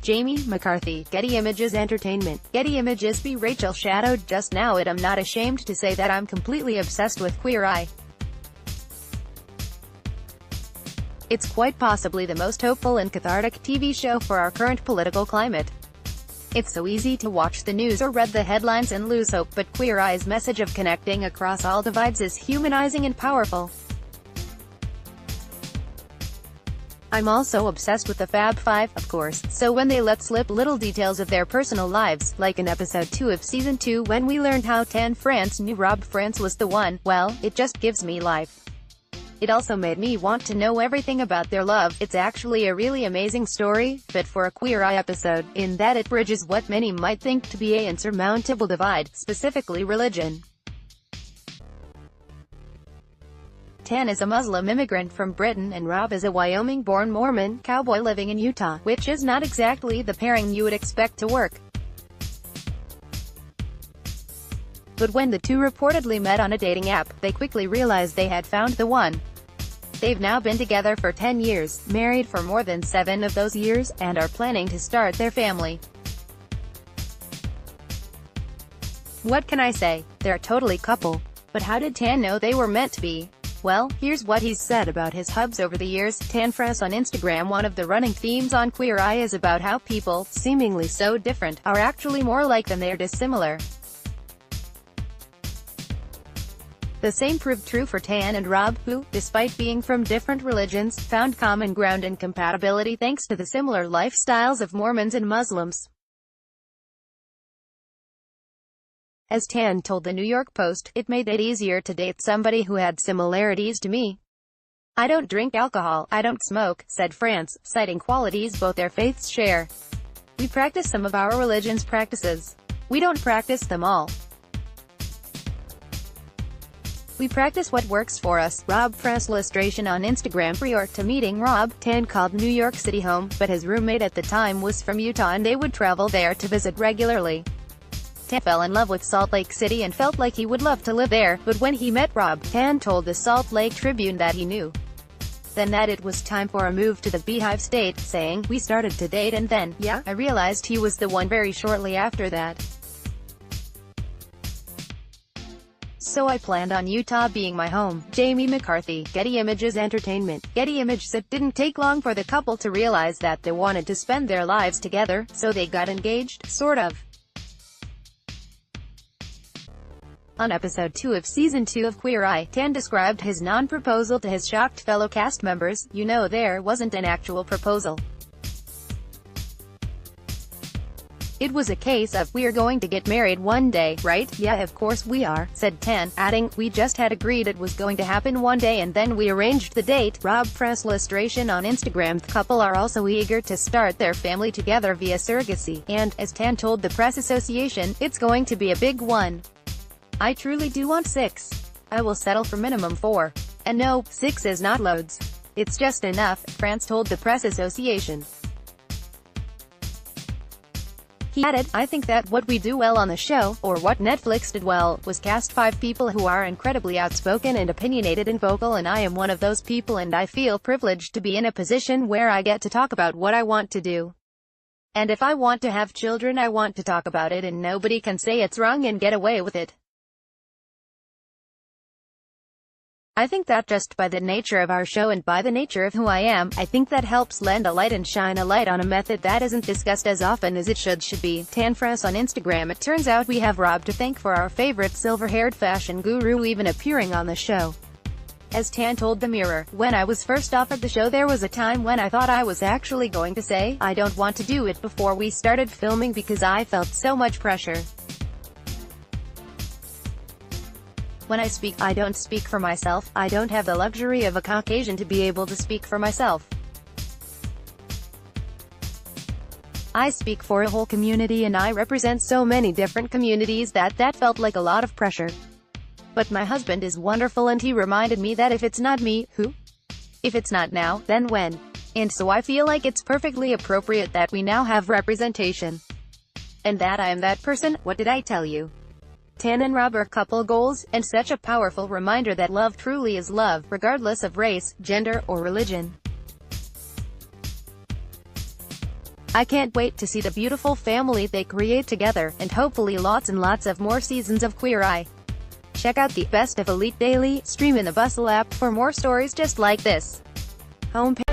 Jamie, McCarthy, Getty Images Entertainment, Getty ImagesBy Rachel Shatto. Just now I'm not ashamed to say that I'm completely obsessed with Queer Eye. It's quite possibly the most hopeful and cathartic TV show for our current political climate. It's so easy to watch the news or read the headlines and lose hope, but Queer Eye's message of connecting across all divides is humanizing and powerful. I'm also obsessed with the Fab Five, of course, so when they let slip little details of their personal lives, like in episode 2 of season 2 when we learned how Tan France knew Rob France was the one, well, it just gives me life. It also made me want to know everything about their love. It's actually a really amazing story, fit for a Queer Eye episode, in that it bridges what many might think to be an insurmountable divide, specifically religion. Tan is a Muslim immigrant from Britain and Rob is a Wyoming-born Mormon cowboy living in Utah, which is not exactly the pairing you would expect to work. But when the two reportedly met on a dating app, they quickly realized they had found the one. They've now been together for 10 years, married for more than 7 of those years, and are planning to start their family. What can I say? They're a totally couple. But how did Tan know they were meant to be? Well, here's what he's said about his hubs over the years. Tan France on Instagram. One of the running themes on Queer Eye is about how people, seemingly so different, are actually more alike than they're dissimilar. The same proved true for Tan and Rob, who, despite being from different religions, found common ground and compatibility thanks to the similar lifestyles of Mormons and Muslims. As Tan told the New York Post, "It made it easier to date somebody who had similarities to me. I don't drink alcohol, I don't smoke," said France, citing qualities both their faiths share. "We practice some of our religion's practices. We don't practice them all. We practice what works for us." Rob France illustration on Instagram. Prior to meeting Rob, Tan called New York City home, but his roommate at the time was from Utah and they would travel there to visit regularly. Tan fell in love with Salt Lake City and felt like he would love to live there, but when he met Rob, Tan told the Salt Lake Tribune that he knew then that it was time for a move to the Beehive State, saying, "We started to date and then, yeah, I realized he was the one very shortly after that. So I planned on Utah being my home." Jamie, McCarthy, Getty Images Entertainment, Getty Images. It didn't take long for the couple to realize that they wanted to spend their lives together, so they got engaged, sort of. On episode 2 of season 2 of Queer Eye, Tan described his non-proposal to his shocked fellow cast members. "You know, there wasn't an actual proposal. It was a case of, we're going to get married one day, right? Yeah, of course we are," said Tan, adding, "We just had agreed it was going to happen one day and then we arranged the date." Rob France illustration on Instagram. The couple are also eager to start their family together via surrogacy, and, as Tan told the Press Association, "It's going to be a big one. I truly do want 6. I will settle for minimum 4. And no, 6 is not loads. It's just enough," France told the Press Association. He added, "I think that what we do well on the show, or what Netflix did well, was cast 5 people who are incredibly outspoken and opinionated and vocal, and I am one of those people, and I feel privileged to be in a position where I get to talk about what I want to do. And if I want to have children, I want to talk about it, and nobody can say it's wrong and get away with it. I think that just by the nature of our show and by the nature of who I am, I think that helps lend a light and shine a light on a method that isn't discussed as often as it should be." Tan France on Instagram. It turns out we have Rob to thank for our favorite silver-haired fashion guru even appearing on the show. As Tan told the Mirror, "When I was first offered the show there was a time when I thought I was actually going to say, I don't want to do it before we started filming because I felt so much pressure. When I speak, I don't speak for myself. I don't have the luxury of a Caucasian to be able to speak for myself. I speak for a whole community and I represent so many different communities that felt like a lot of pressure. But my husband is wonderful and he reminded me that if it's not me, who? If it's not now, then when? And so I feel like it's perfectly appropriate that we now have representation. And that I am that person. What did I tell you?" Tan and Rob are couple goals, and such a powerful reminder that love truly is love, regardless of race, gender, or religion. I can't wait to see the beautiful family they create together, and hopefully lots and lots of more seasons of Queer Eye. Check out the Best of Elite Daily stream in the Bustle app for more stories just like this. Homepage.